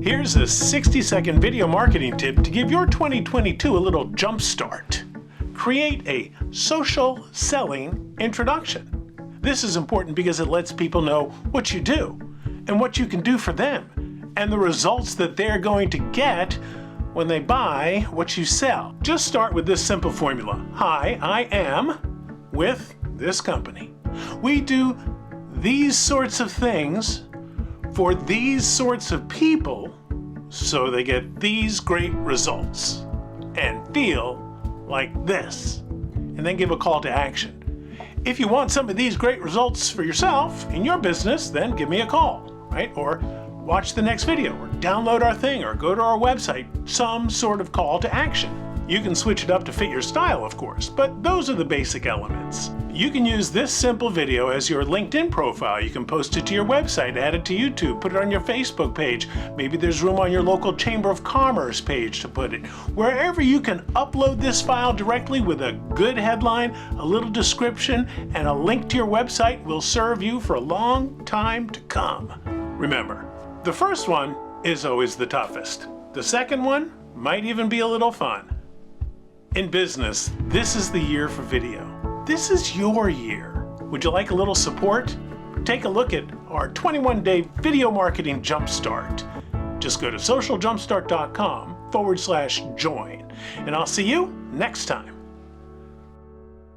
Here's a 60-second video marketing tip to give your 2022 a little jump start. Create a social selling introduction. This is important because it lets people know what you do and what you can do for them and the results that they're going to get when they buy what you sell. Just start with this simple formula. Hi, I am with this company. We do these sorts of things for these sorts of people so they get these great results and feel like this. And then give a call to action. If you want some of these great results for yourself in your business, then give me a call, right? Or watch the next video, or download our thing, or go to our website, some sort of call to action. You can switch it up to fit your style, of course, but those are the basic elements. You can use this simple video as your LinkedIn profile. You can post it to your website, add it to YouTube, put it on your Facebook page. Maybe there's room on your local Chamber of Commerce page to put it. Wherever you can upload this file directly with a good headline, a little description, and a link to your website will serve you for a long time to come. Remember, the first one is always the toughest. The second one might even be a little fun. In business, this is the year for video. This is your year. Would you like a little support? Take a look at our 21-day video marketing jumpstart. Just go to socialjumpstart.com/join, and I'll see you next time.